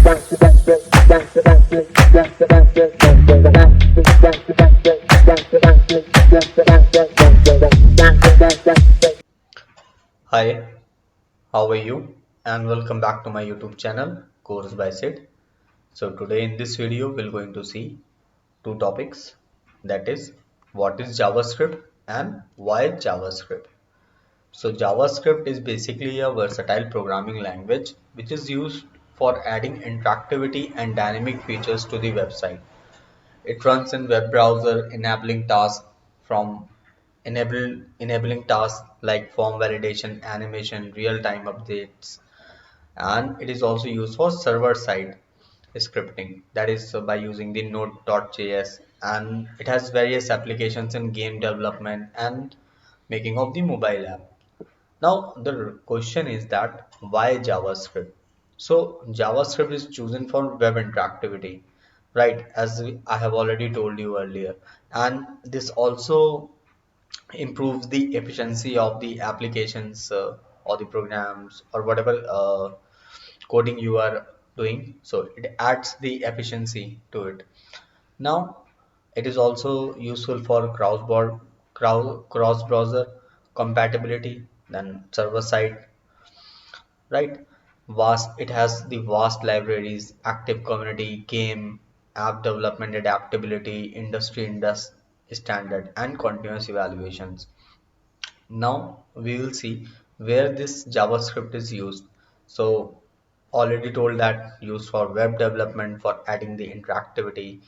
Hi, how are you? And welcome back to my YouTube channel, Course by Sid. So today in this video, we're going to see two topics. That is, what is JavaScript and why JavaScript? So JavaScript is basically a versatile programming language which is used for adding interactivity and dynamic features to the website. It runs in web browser, enabling tasks like form validation, animation, real-time updates, and it is also used for server-side scripting. That is by using the Node.js, and it has various applications in game development and making of the mobile app. Now the question is that why JavaScript? So JavaScript is chosen for web interactivity, right? I have already told you earlier, and this also improves the efficiency of the applications or the programs or whatever coding you are doing. So it adds the efficiency to it. Now it is also useful for cross browser compatibility, then server side, right? It has the vast libraries, active community, game, app development adaptability, standard, and continuous evaluations. Now we will see where this JavaScript is used. So already told that used for web development, for adding the interactivity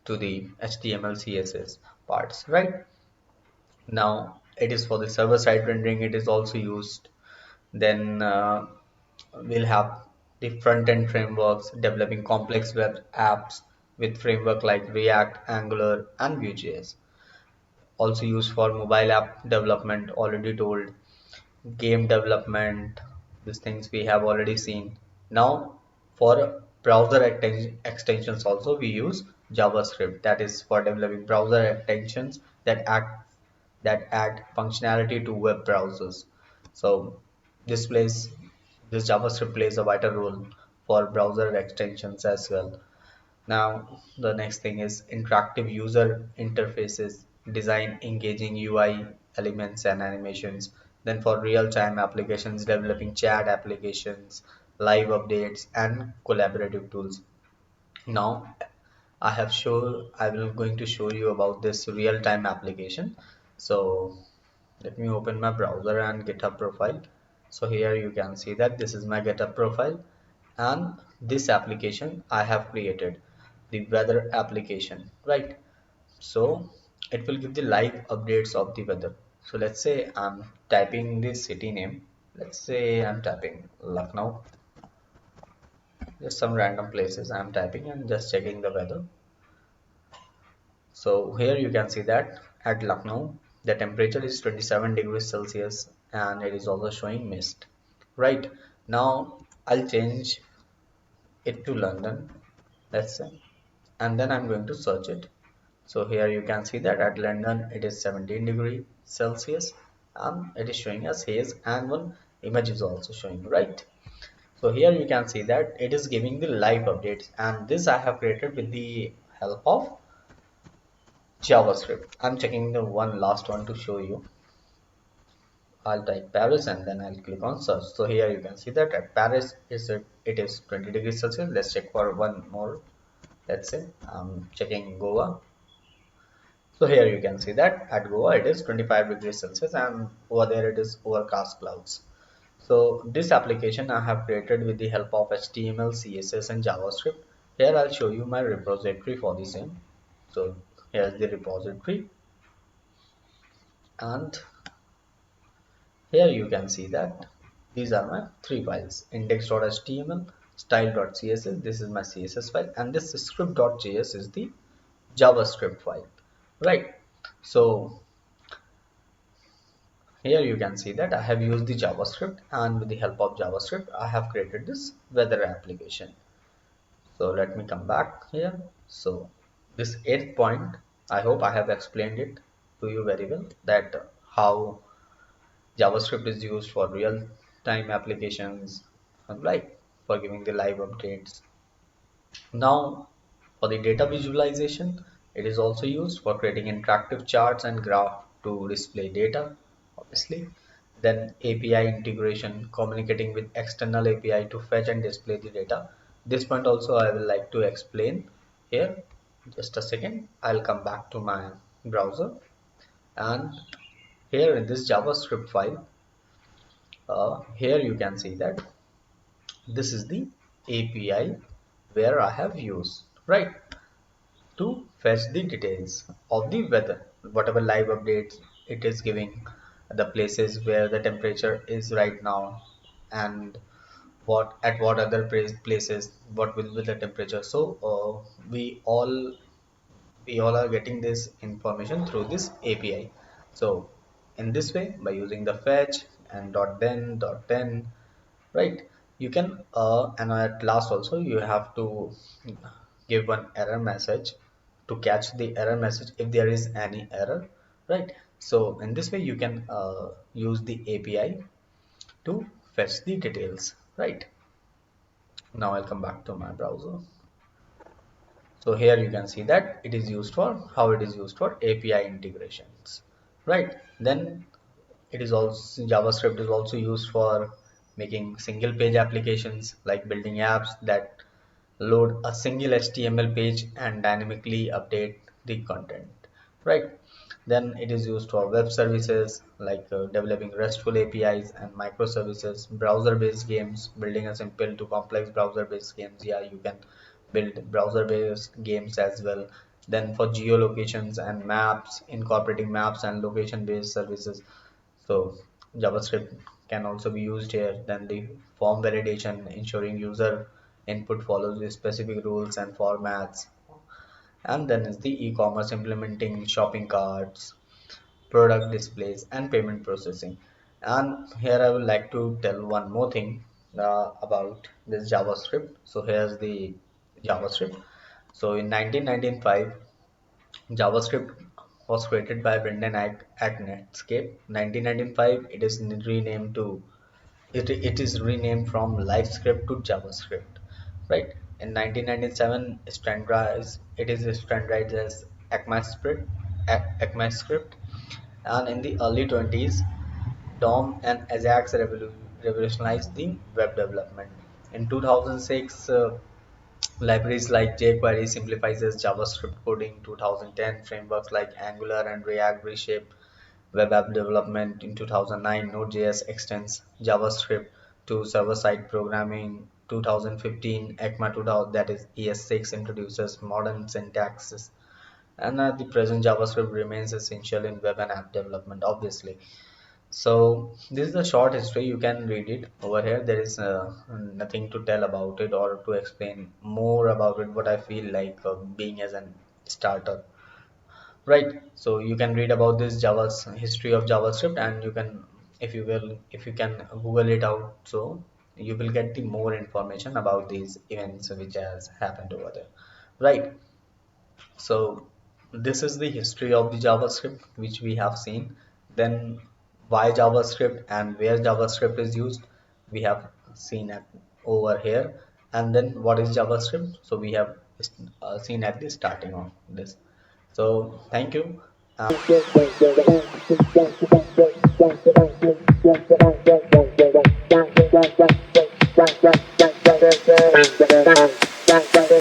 to the HTML CSS parts, right? Now it is for the server side rendering. It is also used. Then we'll have the front end frameworks developing complex web apps with framework like React, Angular, and Vue.js. Also used for mobile app development, already told. Game development, these things we have already seen. Now for extensions also we use JavaScript, that is for developing browser extensions that add functionality to web browsers. So this plays this JavaScript plays a vital role for browser extensions as well. Now, the next thing is interactive user interfaces, design engaging UI elements and animations. Then for real-time applications, developing chat applications, live updates, and collaborative tools. Now, I will going to show you about this real-time application. So let me open my browser and GitHub profile. So here you can see that this is my GitHub profile, and this application I have created, the weather application, right? So it will give the live updates of the weather. So let's say I'm typing the city name. Let's say I'm typing Lucknow, just some random places I'm typing and just checking the weather. So here you can see that at Lucknow, the temperature is 27 degrees Celsius and it is also showing mist. Right now, I'll change it to London, let's say, and then I'm going to search it. So here you can see that at London it is 17 degrees Celsius and it is showing as haze, and one image is also showing, right? So here you can see that it is giving the live updates, and this I have created with the help of JavaScript. I'm checking the one last one to show you. I'll type Paris and then I'll click on search. So here you can see that at Paris it is 20 degrees Celsius. Let's check for one more. Let's say I'm checking Goa. So here you can see that at Goa it is 25 degrees Celsius and over there it is overcast clouds. So this application I have created with the help of HTML, CSS and JavaScript. Here I'll show you my repository for the same. So here's the repository, and here you can see that these are my three files: index.html, style.css, this is my CSS file, and this script.js is the JavaScript file, right? So here you can see that I have used the JavaScript, and with the help of JavaScript I have created this weather application. So let me come back here. So this eighth point, I hope I have explained it to you very well, that how JavaScript is used for real-time applications, like for giving the live updates. Now, for the data visualization, it is also used for creating interactive charts and graph to display data, obviously. Then API integration, communicating with external API to fetch and display the data. This point also I will like to explain here. Just a second, I'll come back to my browser, and here in this JavaScript file, here you can see that this is the API where I have used, right, to fetch the details of the weather, whatever live updates it is giving, the places where the temperature is right now, and what other places what will be the temperature. So we all are getting this information through this API. So in this way, by using the fetch and .then, right, you can and at last also you have to give one error message to catch the error message if there is any error, right? So in this way you can use the API to fetch the details, right? Now I'll come back to my browser. So here you can see that it is used for how it is used for API integrations, right? Then it is also JavaScript is also used for making single page applications, like building apps that load a single HTML page and dynamically update the content, right? Then it is used for web services, like developing RESTful APIs and microservices, browser-based games, building a simple to complex browser-based games. Yeah, you can build browser-based games as well. Then for geolocations and maps, incorporating maps and location-based services. So JavaScript can also be used here. Then the form validation, ensuring user input follows the specific rules and formats. And then is the e-commerce, implementing shopping carts, product displays, and payment processing. And here I would like to tell one more thing about this JavaScript. So here's the JavaScript. So in 1995, JavaScript was created by Brendan at Netscape. 1995, it is renamed to it is renamed from LiveScript to JavaScript, right? In 1997, it is standardized as ECMAScript, and in the early 20s, DOM and Ajax revolutionized the web development. In 2006, libraries like jQuery simplifies JavaScript coding. 2010, frameworks like Angular and React reshape web app development. In 2009, Node.js extends JavaScript to server-side programming. 2015, ECMA 2000, that is ES6, introduces modern syntaxes. And at the present, JavaScript remains essential in web and app development, obviously. So this is a short history. You can read it over here. There is nothing to tell about it or to explain more about it. What I feel like being as an starter, right? So you can read about this Java's history of JavaScript, and you can, if you can Google it out, so you will get the more information about these events which has happened over there, right? So this is the history of the JavaScript which we have seen. Then why JavaScript and where JavaScript is used, we have seen at over here. And then what is JavaScript? So we have seen at the starting of this. So thank you.